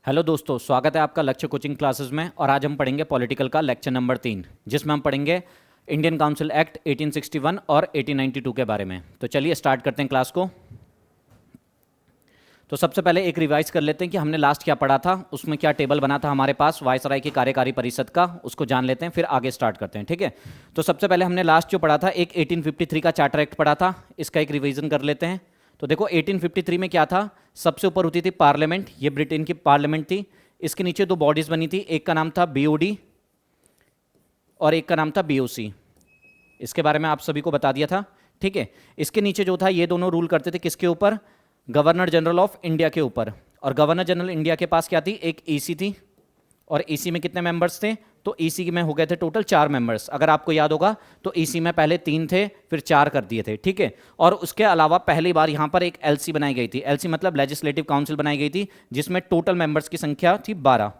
Hello दोस्तों, स्वागत है आपका लक्ष्य कोचिंग क्लासेस में। और आज हम पढ़ेंगे पॉलिटिकल का लेक्चर नंबर 3, जिसमें हम पढ़ेंगे इंडियन काउंसिल एक्ट 1861 और 1892 के बारे में। तो चलिए स्टार्ट करते हैं क्लास को। तो सबसे पहले एक रिवाइज कर लेते हैं कि हमने लास्ट क्या पढ़ा था, उसमें क्या टेबल बना था हमारे पास वायसराय की कार्यकारी परिषद का, उसको जान लेते हैं, फिर आगे स्टार्ट करते हैं। ठीक है, तो सबसे पहले हमने लास्ट जो पढ़ा था एक 1853 का चार्टर एक्ट पढ़ा था, इसका एक रिवीजन कर लेते हैं। तो देखो 1853 में क्या था, सबसे ऊपर होती थी पार्लियामेंट, ये ब्रिटेन की पार्लियामेंट थी। इसके नीचे दो बॉडीज बनी थी, एक का नाम था बीओडी और एक का नाम था बीओसी। इसके बारे में आप सभी को बता दिया था। ठीक है, इसके नीचे जो था ये दोनों रूल करते थे किसके ऊपर, गवर्नर जनरल ऑफ इंडिया के ऊपर। और गवर्नर जनरल इंडिया के पास क्या थी, एक ईसी थी। और ईसी में कितने मेंबर्स थे, तो ईसी में हो गए थे टोटल 4 मेंबर्स। अगर आपको याद होगा तो ईसी में पहले 3 थे, फिर 4 कर दिए थे। ठीक है, और उसके अलावा पहली बार यहाँ पर एक एलसी बनाई गई थी। एलसी मतलब लेजिस्लेटिव काउंसिल बनाई गई थी, जिसमें टोटल मेंबर्स की संख्या थी 12।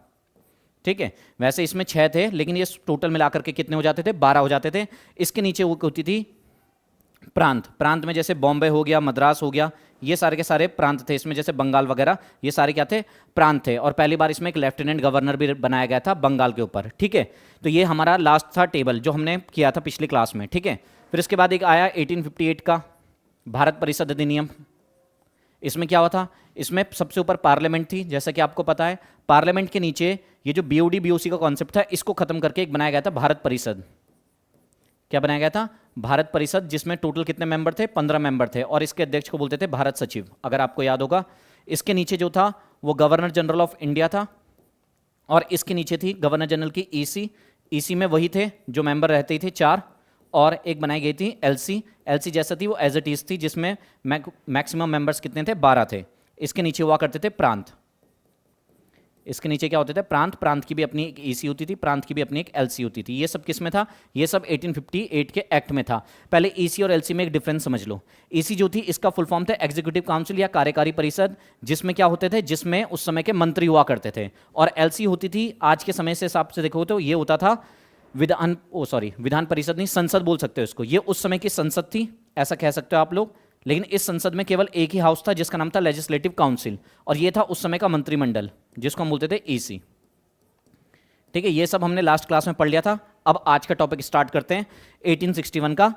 ठीक है, वैसे इसमें 6 थे, लेकिन ये टोटल मिलाकर के कितने हो जाते थे, 12 हो जाते थे। इसके नीचे वो होती थी प्रांत। प्रांत में जैसे बॉम्बे हो गया, मद्रास हो गया, ये सारे के सारे प्रांत थे। इसमें जैसे बंगाल वगैरह, ये सारे क्या थे, प्रांत थे। और पहली बार इसमें एक लेफ्टिनेंट गवर्नर भी बनाया गया था बंगाल के ऊपर। ठीक है, तो ये हमारा लास्ट था टेबल जो हमने किया था पिछली क्लास में। ठीक है, फिर इसके बाद एक आया 1858 का भारत परिषद अधिनियम। इसमें क्या हुआ था, इसमें सबसे ऊपर पार्लियामेंट थी, जैसा कि आपको पता है। पार्लियामेंट के नीचे ये जो बीओडी बीओसी का कॉन्सेप्ट था, इसको खत्म करके एक बनाया गया था भारत परिषद। क्या बनाया गया था, भारत परिषद, जिसमें टोटल कितने मेंबर थे, 15 मेंबर थे। और इसके अध्यक्ष को बोलते थे भारत सचिव, अगर आपको याद होगा। इसके नीचे जो था वो गवर्नर जनरल ऑफ इंडिया था। और इसके नीचे थी गवर्नर जनरल की ईसी। ईसी में वही थे जो मेंबर रहते थे 4। और एक बनाई गई थी एलसी। एलसी जैसा थी वो एज इट इज थी, जिसमें मैक्सिमम मेंबर्स कितने थे, 12 थे। इसके नीचे हुआ करते थे प्रांत। इसके नीचे क्या होते थे, प्रांत। प्रांत की भी अपनी एक ईसी होती थी, प्रांत की भी अपनी एक एलसी होती थी। ये सब किस में था, ये सब 1858 के एक्ट में था। पहले ईसी और एलसी में एक डिफरेंस समझ लो। ईसी जो थी इसका फुल फॉर्म था एग्जीक्यूटिव काउंसिल या कार्यकारी परिषद, जिसमें क्या होते थे, जिसमें उस समय के मंत्री हुआ करते थे। और एलसी होती थी आज के समय से हिसाब से देखो तो ये होता था विधान परिषद नहीं, संसद बोल सकते हो इसको। ये उस समय की संसद थी, ऐसा कह सकते हो आप लोग। लेकिन इस संसद में केवल एक ही हाउस था, जिसका नाम था लेजिस्लेटिव काउंसिल। और ये था उस समय का मंत्रिमंडल, जिसको हम बोलते थे ईसी। ठीक है, ये सब हमने लास्ट क्लास में पढ़ लिया था। अब आज का टॉपिक स्टार्ट करते हैं, 1861 का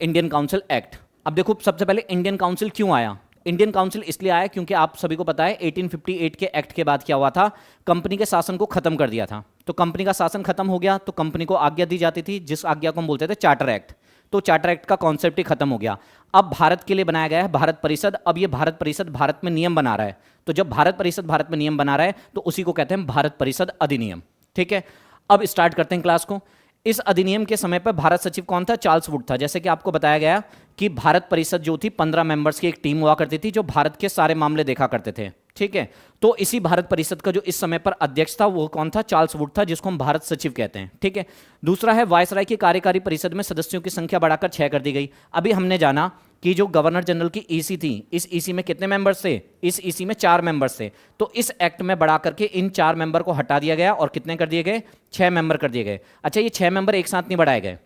इंडियन काउंसिल एक्ट। अब देखो सबसे पहले इंडियन काउंसिल क्यों आया। इंडियन काउंसिल इसलिए आया क्योंकि आप सभी को पता है 1858 के एक्ट के बाद क्या हुआ था, कंपनी के शासन को खत्म कर दिया था। तो कंपनी का शासन खत्म हो गया तो कंपनी को आज्ञा दी जाती थी, जिस आज्ञा को हम बोलते थे चार्टर एक्ट। तो चार्टर एक्ट का कॉन्सेप्ट ही खत्म हो गया। अब भारत के लिए बनाया गया है भारत परिषद। अब ये भारत परिषद भारत में नियम बना रहा है। तो जब भारत परिषद भारत में नियम बना रहा है तो उसी को कहते हैं भारत परिषद अधिनियम। ठीक है, अब स्टार्ट करते हैं क्लास को। इस अधिनियम के समय पर भारत सचिव कौन था, चार्ल्स वुड था। जैसे कि आपको बताया गया कि भारत परिषद जो थी 15 मेंबर्स की एक टीम हुआ करती थी, जो भारत के सारे मामले देखा करते थे। ठीक है, तो इसी भारत परिषद का जो इस समय पर अध्यक्ष था वो कौन था, चार्ल्स वुड था, जिसको हम भारत सचिव कहते हैं। ठीक है, दूसरा है वायसराय की कार्यकारी परिषद में सदस्यों की संख्या बढ़ाकर 6 कर दी गई। अभी हमने जाना कि जो गवर्नर जनरल की ईसी थी, इस ईसी में कितने मेंबर्स थे, इस ईसी में 4 मेंबर्स थे। तो इस एक्ट में बढ़ा करके इन 4 मेंबर को हटा दिया गया और कितने कर दिए गए, 6 मेंबर कर दिए गए। अच्छा, ये 6 मेंबर एक साथ नहीं बढ़ाए गए।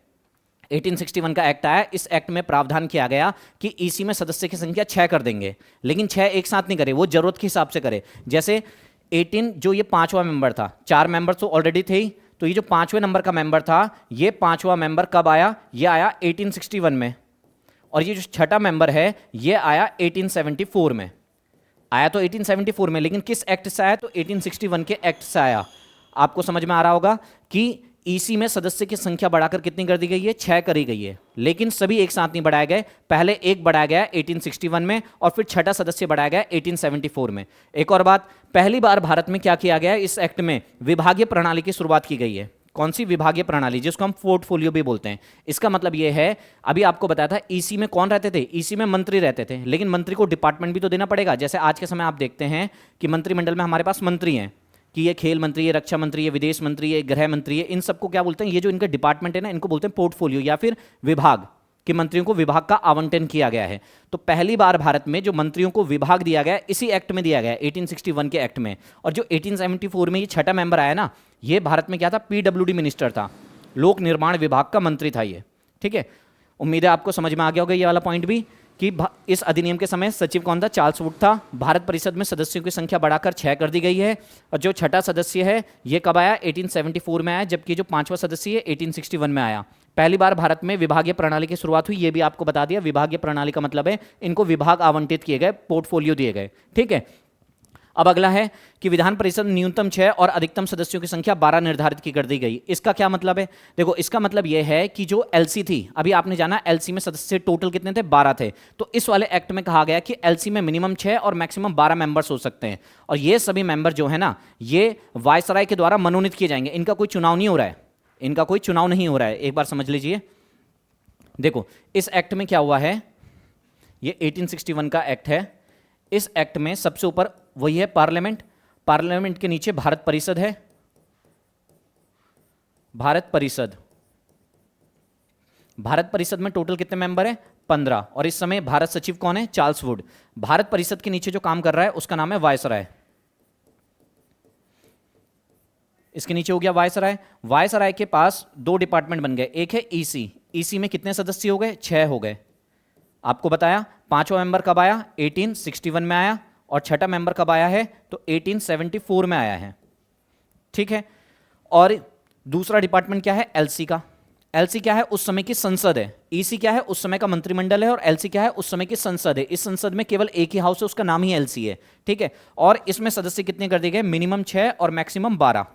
1861 का एक्ट आया, इस एक्ट में प्रावधान किया गया कि ईसी में सदस्य की संख्या 6 कर देंगे, लेकिन 6 एक साथ नहीं करे, वो जरूरत के हिसाब से करे। जैसे 18 जो ये 5वां मेंबर था, 4 मेंबर तो ऑलरेडी थे ही, तो ये जो 5वें नंबर का मेंबर था, ये 5वां मेंबर कब आया, ये आया 1861 में। और ये जो 6ठा मेंबर है ये आया 1874 में। आया तो 1874 में, लेकिन किस एक्ट से आया, तो 1861 के एक्ट से आया। आपको समझ में आ रहा होगा कि ईसी में सदस्य की संख्या बढ़ाकर कितनी कर दी गई है, 6 करी गई है। लेकिन सभी एक साथ नहीं बढ़ाए गए, पहले एक बढ़ाया गया 1861 में और फिर 6ठा सदस्य बढ़ाया गया 1874 में। एक और बात, पहली बार भारत में क्या किया गया है, इस एक्ट में विभागीय प्रणाली की शुरुआत की गई है। कौन सी विभागीय प्रणाली, जिसको हम पोर्टफोलियो भी बोलते हैं। इसका मतलब यह है, अभी आपको बताया था ईसी में कौन रहते थे, ईसी में मंत्री रहते थे, लेकिन मंत्री को डिपार्टमेंट भी तो देना पड़ेगा। जैसे आज के समय आप देखते हैं कि मंत्रिमंडल में हमारे पास मंत्री हैं, कि ये खेल मंत्री, ये रक्षा मंत्री, ये विदेश मंत्री, ये गृह मंत्री है। इन सबको क्या बोलते हैं, ये जो इनका डिपार्टमेंट है ना, इनको बोलते हैं पोर्टफोलियो या फिर विभाग। कि मंत्रियों को विभाग का आवंटन किया गया है। तो पहली बार भारत में जो मंत्रियों को विभाग दिया गया इसी एक्ट में दिया गया, 1861 के एक्ट में। और जो 1874 में ये 6ठा मेंबर आया ना, ये भारत में क्या था, पीडब्ल्यूडी मिनिस्टर था, लोक निर्माण विभाग का मंत्री था ये। ठीक है, उम्मीद है आपको समझ में आ गया होगा ये वाला पॉइंट भी, कि इस अधिनियम के समय सचिव कौन था? चार्ल्स वुड था। भारत परिषद में सदस्यों की संख्या बढ़ाकर 6 कर दी गई है। और जो छठा सदस्य है ये कब आया? 1874 में आया, जबकि जो पांचवा सदस्य है 1861 में आया। पहली बार भारत में विभागीय प्रणाली की शुरुआत हुई, ये भी आपको बता दिया। विभागीय प्रणाली का मतलब है इनको विभाग आवंटित किए गए, पोर्टफोलियो दिए गए, ठीक है। अब अगला है कि विधान परिषद न्यूनतम 6 और अधिकतम सदस्यों की संख्या 12 निर्धारित की कर दी गई। इसका क्या मतलब है? देखो, इसका मतलब यह है कि जो एलसी थी, अभी आपने जाना एलसी में सदस्य टोटल कितने थे? 12 थे। तो इस वाले एक्ट में कहा गया कि एलसी में मिनिमम 6 और मैक्सिमम 12 मेंबर्स हो सकते हैं। और ये सभी मेंबर जो है ना, ये वायसराय के द्वारा मनोनीत किए जाएंगे। इनका कोई चुनाव नहीं हो रहा है, इनका कोई चुनाव नहीं हो रहा है। एक बार समझ लीजिए। देखो, इस एक्ट में क्या हुआ है, ये 1861 का एक्ट है। इस एक्ट में सबसे ऊपर वही है पार्लियामेंट, पार्लियामेंट के नीचे भारत परिषद है, भारत परिषद। भारत परिषद में टोटल कितने मेंबर हैं? 15। और इस समय भारत सचिव कौन है? Charles Wood. भारत परिषद के नीचे जो काम कर रहा है उसका नाम है वायसराय। इसके नीचे हो गया वायसराय। वायसराय के पास 2 डिपार्टमेंट बन गए। एक है ईसी। ईसी में कितने सदस्य हो गए? 6 हो गए। आपको बताया। पांचवा मेंबर कब आया? 1861 में आया। और छठा मेंबर कब आया है? तो 1874 में आया है, ठीक है। और दूसरा डिपार्टमेंट क्या है? एलसी का। एलसी क्या है? उस समय की संसद है। ईसी क्या है? उस समय का मंत्रिमंडल है। और एलसी क्या है? उस समय की संसद है। इस संसद में केवल एक ही हाउस है, उसका नाम ही एलसी है, ठीक है। और इसमें सदस्य कितने कर दिए गए? मिनिमम 6 और मैक्सिमम 12,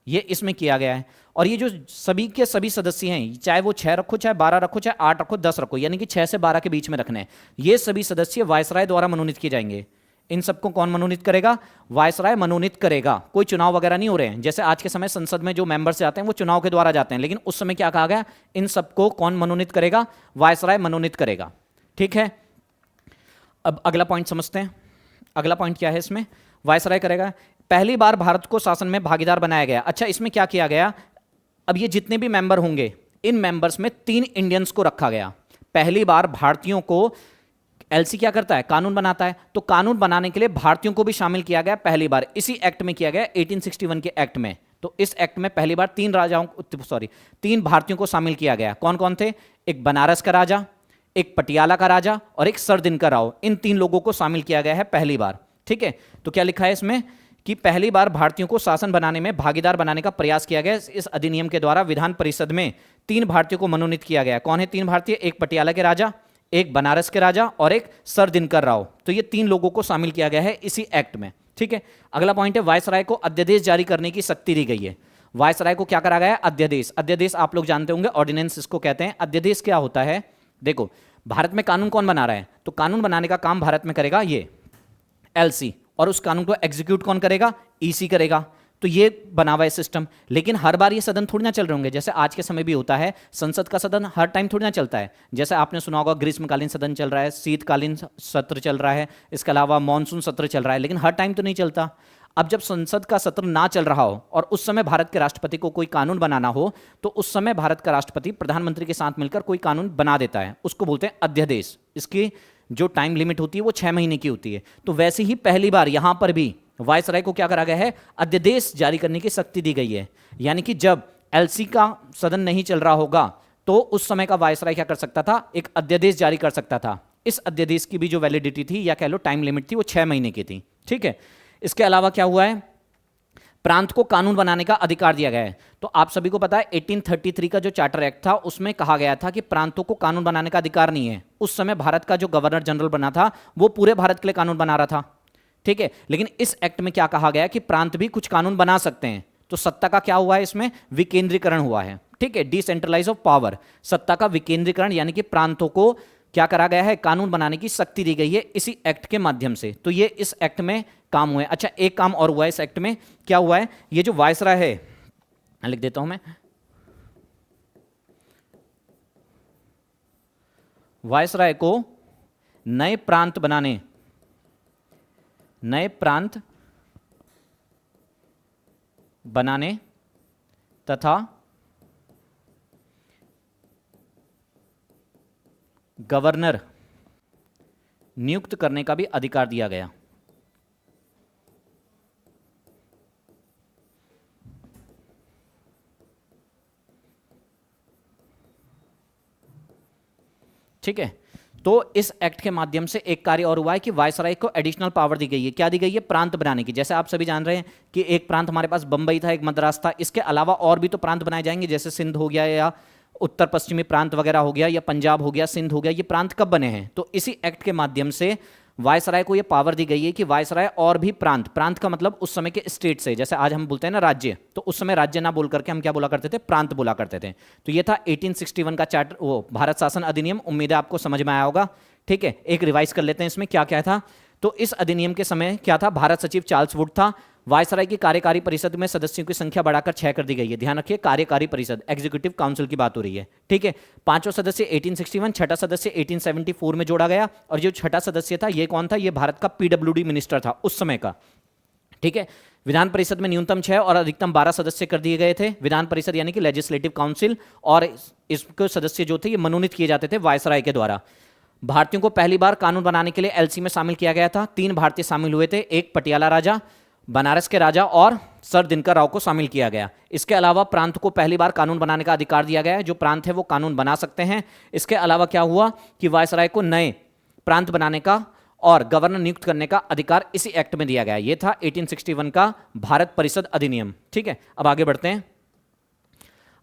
ये इसमें किया गया है। और ये जो सभी के सभी सदस्य हैं, चाहे वो 6 रखो, चाहे 12 रखो, चाहे 8 रखो, 10 रखो, यानी कि 6 से 12 के बीच में रखने हैं, ये सभी सदस्य वायसराय द्वारा मनोनीत किए जाएंगे। इन सबको कौन मनोनीत करेगा? वायसराय मनोनीत करेगा। कोई चुनाव वगैरह नहीं हो रहे हैं, जैसे आज के समय संसद में जो मेंबर से आते हैं वो चुनाव के द्वारा जाते हैं, लेकिन उस समय क्या कहा गया? इन सबको कौन मनोनीत करेगा? वायसराय मनोनीत करेगा, ठीक है। अब अगला पॉइंट समझते हैं। अगला पॉइंट क्या है इसमें? वायसराय करेगा। पहली बार भारत को शासन में भागीदार बनाया गया। अच्छा, इसमें क्या किया गया? अब ये जितने भी मेंबर होंगे, इन मेंबर्स में 3 इंडियंस को रखा गया। पहली बार भारतीयों को, एलसी क्या करता है? कानून बनाता है, तो कानून बनाने के लिए भारतीयों को भी शामिल किया गया पहली बार। इसी एक्ट में किया गया, 1861 के एक्ट में। तो इस एक्ट में पहली बार 3 भारतीयों को शामिल किया गया। कौन कौन थे? एक बनारस का राजा, एक पटियाला का राजा और एक सर दिनकर राव। इन 3 लोगों को शामिल किया गया है पहली बार, ठीक है। तो क्या लिखा है इसमें कि पहली बार भारतीयों को शासन बनाने में भागीदार बनाने का प्रयास किया गया। इस अधिनियम के द्वारा विधान परिषद में 3 भारतीयों को मनोनीत किया गया। कौन है 3 भारतीय? एक पटियाला के राजा, एक बनारस के राजा और एक सर दिनकर राव। तो ये 3 लोगों को शामिल किया गया है इसी एक्ट में, ठीक है। अगला पॉइंट है, वायसराय को अध्यादेश जारी करने की शक्ति दी गई है। वायसराय को क्या करा गया है? अध्यादेश। अध्यादेश आप लोग जानते होंगे, ऑर्डिनेंस इसको कहते हैं। अध्यादेश क्या होता है? देखो, भारत में कानून कौन बना रहा है? तो कानून बनाने का काम भारत में करेगा ये एलसी, और उस कानून को एग्जीक्यूट कौन करेगा? ईसी करेगा। तो ये बना हुआ है सिस्टम। लेकिन हर बार ये सदन थोड़ी ना चल रहे होंगे, जैसे आज के समय भी होता है। संसद का सदन हर टाइम थोड़ी ना चलता है। जैसे आपने सुना होगा ग्रीष्मकालीन सदन चल रहा है, शीतकालीन सत्र चल रहा है, इसके अलावा मानसून सत्र चल रहा है, लेकिन हर टाइम तो नहीं चलता। अब जब संसद का सत्र ना चल रहा हो और उस समय भारत के राष्ट्रपति को कोई कानून बनाना हो, तो उस समय भारत का राष्ट्रपति प्रधानमंत्री के साथ मिलकर कोई कानून बना देता है, उसको बोलते हैं अध्यादेश। इसकी जो टाइम लिमिट होती है वो 6 महीने की होती है। तो वैसे ही पहली बार यहां पर भी वायसराय को क्या करा गया है? अध्यादेश जारी करने की शक्ति दी गई है। यानी कि जब एलसी का सदन नहीं चल रहा होगा तो उस समय का वायसराय क्या कर सकता था? एक अध्यादेश जारी कर सकता था। इस अध्यादेश की भी जो वैलिडिटी थी या कह लो टाइम लिमिट थी, वो 6 महीने की थी, ठीक है। इसके अलावा क्या हुआ है? प्रांत को कानून बनाने का अधिकार दिया गया है। तो आप सभी को पता है 1833 का जो चार्टर एक्ट था उसमें कहा गया था कि प्रांतों को कानून बनाने का अधिकार नहीं है। उस समय भारत का जो गवर्नर जनरल बना था वो पूरे भारत के लिए कानून बना रहा था, ठीक है। लेकिन इस एक्ट में क्या कहा गया कि प्रांत भी कुछ कानून बना सकते हैं। तो सत्ता का क्या हुआ है? इसमें विकेंद्रीकरण हुआ है, ठीक है। डिसेंट्रलाइज ऑफ पावर, सत्ता का विकेंद्रीकरण, यानी कि प्रांतों को क्या करा गया है? कानून बनाने की शक्ति दी गई है इसी एक्ट के माध्यम से। तो ये इस एक्ट में काम हुआ है। अच्छा, एक काम और हुआ है इस एक्ट में। क्या हुआ है? ये जो वायसराय है, लिख देता हूं मैं, वायसराय को नए प्रांत बनाने तथा गवर्नर नियुक्त करने का भी अधिकार दिया गया। ठीक है। तो इस एक्ट के माध्यम से एक कार्य और हुआ है कि वायसराय को एडिशनल पावर दी गई है। क्या दी गई है? प्रांत बनाने की। जैसे आप सभी जान रहे हैं कि एक प्रांत हमारे पास बंबई था, एक मद्रास था, इसके अलावा और भी तो प्रांत बनाए जाएंगे, जैसे सिंध हो गया या उत्तर पश्चिमी प्रांत वगैरह हो गया, या पंजाब हो गया, सिंध हो गया। ये प्रांत कब बने हैं? तो इसी एक्ट के माध्यम से वायसराय को ये पावर दी गई है कि वायसराय और भी प्रांत, प्रांत का मतलब उस समय के स्टेट से, जैसे आज हम बोलते हैं ना राज्य, तो उस समय राज्य ना बोल करके हम क्या बोला करते थे? प्रांत बोला करते थे। तो ये था 1861 का चार्टर, वो भारत शासन अधिनियम। उम्मीद है आपको समझ में आया होगा। ठीक है, एक रिवाइज कर लेते हैं इसमें क्या क्या था। तो इस अधिनियम के समय क्या था? भारत सचिव चार्ल्स वुड था। वायसराय की कार्यकारी परिषद में सदस्यों की संख्या बढ़ाकर 6 कर दी गई है। ध्यान रखिए, कार्यकारी परिषद, एग्जीक्यूटिव काउंसिल की बात हो रही है। ठीक है, पांचों सदस्य 1861, छठा सदस्य 1874 में जोड़ा गया। और जो छठा सदस्य था ये कौन था? ये भारत का पीडब्ल्यूडी मिनिस्टर था उस समय का। ठीक है, विधान परिषद में न्यूनतम 6 और अधिकतम 12 सदस्य कर दिए गए थे। विधान परिषद यानी कि लेजिस्लेटिव काउंसिल, और इसके सदस्य जो थे ये मनोनीत किए जाते थे वायसराय के द्वारा। भारतीयों को पहली बार कानून बनाने के लिए एलसी में शामिल किया गया था। 3 भारतीय शामिल हुए थे, एक पटियाला राजा, बनारस के राजा और सर दिनकर राव को शामिल किया गया। इसके अलावा प्रांत को पहली बार कानून बनाने का अधिकार दिया गया है। जो प्रांत है वो कानून बना सकते हैं। इसके अलावा क्या हुआ कि वायसराय को नए प्रांत बनाने का और गवर्नर नियुक्त करने का अधिकार इसी एक्ट में दिया गया। यह था 1861 का भारत परिषद अधिनियम। ठीक है, अब आगे बढ़ते हैं।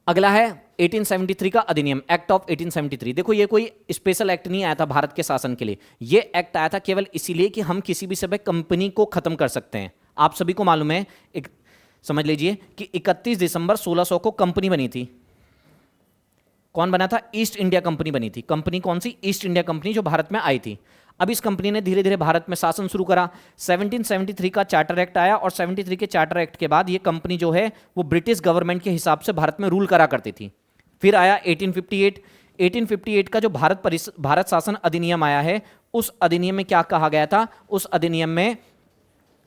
अगला है 1873 का अधिनियम, एक्ट ऑफ 1873। देखो ये कोई स्पेशल एक्ट नहीं आया था भारत के शासन के लिए। ये एक्ट आया था केवल इसीलिए कि हम किसी भी समय कंपनी को खत्म कर सकते हैं। आप सभी को मालूम है, एक समझ लीजिए कि 31 दिसंबर 1600 को कंपनी बनी थी। कौन बना था? ईस्ट इंडिया कंपनी बनी थी। कंपनी कौन सी? ईस्ट इंडिया कंपनी, जो भारत में आई थी। अब इस कंपनी ने धीरे धीरे भारत में शासन शुरू करा। 1773 का चार्टर एक्ट आया और 73 के चार्टर एक्ट के बाद ये कंपनी जो है वो ब्रिटिश गवर्नमेंट के हिसाब से भारत में रूल करा करती थी। फिर आया 1858 का जो भारत शासन अधिनियम आया है, उस अधिनियम में क्या कहा गया था? उस अधिनियम में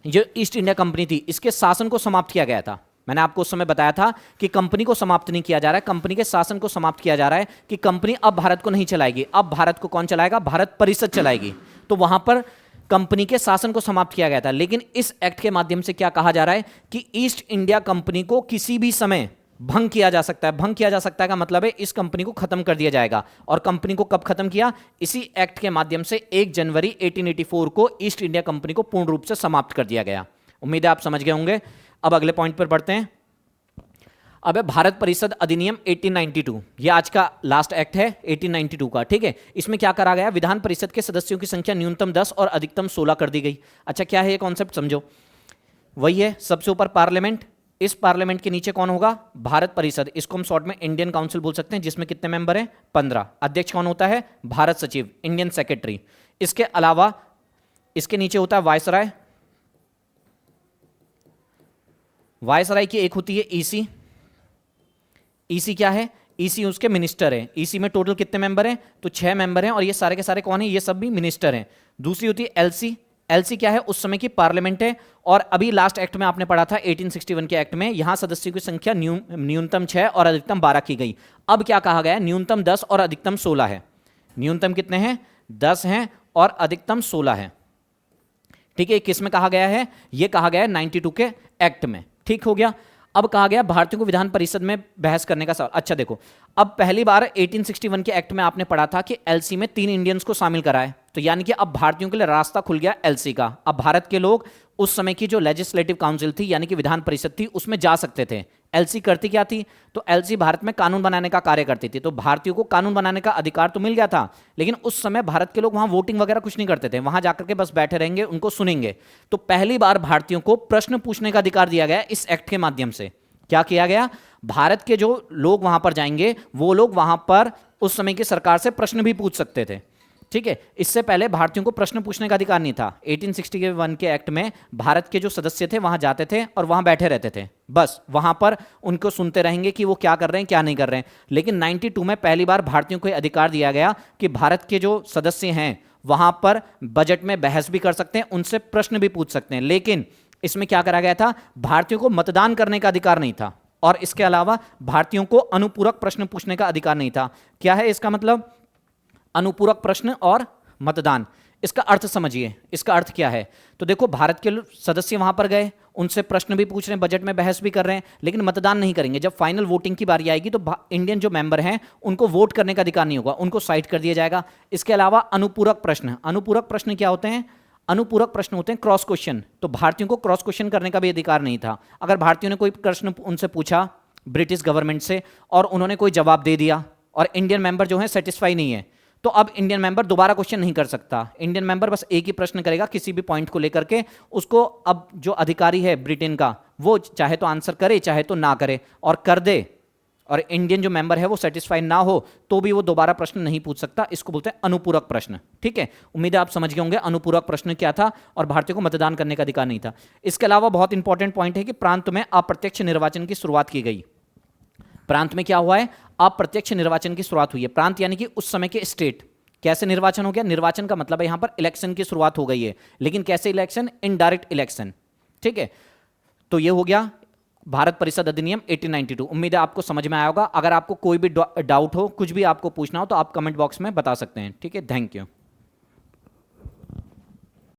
जो ईस्ट इंडिया कंपनी थी इसके शासन को समाप्त किया गया था। मैंने आपको उस समय बताया था कि कंपनी को समाप्त नहीं किया जा रहा है, कंपनी के शासन को समाप्त किया जा रहा है, कि कंपनी अब भारत को नहीं चलाएगी। अब भारत को कौन चलाएगा? भारत परिषद चलाएगी। तो वहां पर कंपनी के शासन को समाप्त किया गया था। लेकिन इस एक्ट के माध्यम से क्या कहा जा रहा है कि ईस्ट इंडिया कंपनी को किसी भी समय भंग किया जा सकता है। भंग किया जा सकता है का मतलब है इस कंपनी को खत्म कर दिया जाएगा। और कंपनी को कब खत्म किया? इसी एक्ट के माध्यम से 1 जनवरी 1884 को ईस्ट इंडिया कंपनी को पूर्ण रूप से समाप्त कर दिया गया। उम्मीद है आप समझ गए होंगे। अब अगले पॉइंट पर बढ़ते हैं। अब है भारत परिषद अधिनियम 1892। ये आज का लास्ट एक्ट है 1892 का। ठीक है, इसमें क्या करा गया? विधान परिषद के सदस्यों की संख्या न्यूनतम 10 और अधिकतम 16 कर दी गई। अच्छा, क्या है ये कॉन्सेप्ट? समझो, वही है, सबसे ऊपर पार्लियामेंट, इस पार्लियामेंट के नीचे कौन होगा? भारत परिषद। इसको हम शॉर्ट में इंडियन काउंसिल बोल सकते हैं, जिसमें कितने मेंबर हैं? 15। अध्यक्ष कौन होता है? भारत सचिव, इंडियन सेक्रेटरी। इसके अलावा इसके नीचे होता है वायसराय। वायसराय की एक होती है ईसी। ईसी क्या है? ईसी उसके मिनिस्टर है। ईसी में टोटल कितने मेंबर हैं? तो 6 मेंबर हैं, और ये सारे के सारे कौन है? ये सब भी मिनिस्टर हैं। दूसरी होती है एलसी। एलसी क्या है? उस समय की पार्लियामेंट है। और अभी लास्ट एक्ट में आपने पढ़ा था 1861 के एक्ट में, यहां सदस्यों की संख्या न्यूनतम 6 और अधिकतम 12 की गई। अब क्या कहा गया? न्यूनतम 10 और अधिकतम 16 है। न्यूनतम कितने हैं? 10 हैं और अधिकतम 16 है। ठीक है, किस में कहा गया है? यह कहा गया है 92 के एक्ट में। ठीक हो गया। अब कहा गया भारतीयों को विधान परिषद में बहस करने का सवाल। अच्छा देखो, अब पहली बार 1861 के एक्ट में आपने पढ़ा था कि एलसी में 3 इंडियंस को शामिल कराए। तो यानी कि अब भारतीयों के लिए रास्ता खुल गया एलसी का। अब भारत के लोग उस समय की जो लेजिस्लेटिव काउंसिल थी यानी कि विधान परिषद थी, उसमें जा सकते थे। एलसी करती क्या थी? तो एलसी भारत में कानून बनाने का कार्य करती थी। तो भारतीयों को कानून बनाने का अधिकार तो मिल गया था, लेकिन उस समय भारत के लोग वहां वोटिंग वगैरह कुछ नहीं करते थे। वहां जाकर के बस बैठे रहेंगे, उनको सुनेंगे। तो पहली बार भारतीयों को प्रश्न पूछने का अधिकार दिया गया इस एक्ट के माध्यम से। क्या किया गया? भारत के जो लोग वहां पर जाएंगे, वो लोग वहां पर उस समय की सरकार से प्रश्न भी पूछ सकते थे। ठीक है, इससे पहले भारतीयों को प्रश्न पूछने का अधिकार नहीं था। 1861 के एक्ट में भारत के जो सदस्य थे वहां जाते थे और वहां बैठे रहते थे, बस वहां पर उनको सुनते रहेंगे कि वो क्या कर रहे हैं क्या नहीं कर रहे हैं। लेकिन 92 में पहली बार भारतीयों को अधिकार दिया गया कि भारत के जो सदस्य हैं वहां पर बजट में बहस भी कर सकते हैं, उनसे प्रश्न भी पूछ सकते हैं। लेकिन इसमें क्या करा गया था? भारतीयों को मतदान करने का अधिकार नहीं था, और इसके अलावा भारतीयों को अनुपूरक प्रश्न पूछने का अधिकार नहीं था। क्या है इसका मतलब? अनुपूरक प्रश्न और मतदान, इसका अर्थ समझिए, इसका अर्थ क्या है। तो देखो, भारत के सदस्य वहां पर गए, उनसे प्रश्न भी पूछ रहे हैं, बजट में बहस भी कर रहे हैं, लेकिन मतदान नहीं करेंगे। जब फाइनल वोटिंग की बारी आएगी तो इंडियन जो मेंबर हैं उनको वोट करने का अधिकार नहीं होगा, उनको साइड कर दिया जाएगा। इसके अलावा अनुपूरक प्रश्न, अनुपूरक प्रश्न क्या होते हैं? अनुपूरक प्रश्न होते हैं क्रॉस क्वेश्चन। तो भारतीयों को क्रॉस क्वेश्चन करने का भी अधिकार नहीं था। अगर भारतीयों ने कोई प्रश्न उनसे पूछा ब्रिटिश गवर्नमेंट से और उन्होंने कोई जवाब दे दिया और इंडियन मेंबर जो है सेटिस्फाई नहीं है, तो अब इंडियन मेंबर दोबारा क्वेश्चन नहीं कर सकता। इंडियन मेंबर बस एक ही प्रश्न करेगा किसी भी पॉइंट को लेकर के, उसको अब जो अधिकारी है ब्रिटेन का, वो चाहे तो आंसर करे चाहे तो ना करे, और कर दे और इंडियन जो मेंबर है वो सेटिस्फाई ना हो तो भी वो दोबारा प्रश्न नहीं पूछ सकता। इसको बोलते हैं अनुपूरक प्रश्न। ठीक है, उम्मीद है आप समझ गए होंगे अनुपूरक प्रश्न क्या था और भारतीयों को मतदान करने का अधिकार नहीं था। इसके अलावा बहुत इंपॉर्टेंट पॉइंट है कि प्रांत में अप्रत्यक्ष निर्वाचन की शुरुआत की गई। प्रांत में क्या हुआ है? अप्रत्यक्ष निर्वाचन की शुरुआत हुई है। प्रांत यानी कि उस समय के स्टेट। कैसे निर्वाचन हो गया? निर्वाचन का मतलब है यहां पर इलेक्शन की शुरुआत हो गई है, लेकिन कैसे इलेक्शन? Indirect election. ठीक है, तो ये हो गया भारत परिषद अधिनियम 1892। उम्मीद है आपको समझ में आया होगा। अगर आपको कोई भी डाउट हो, कुछ भी आपको पूछना हो, तो आप कमेंट बॉक्स में बता सकते हैं। ठीक है, थैंक यू।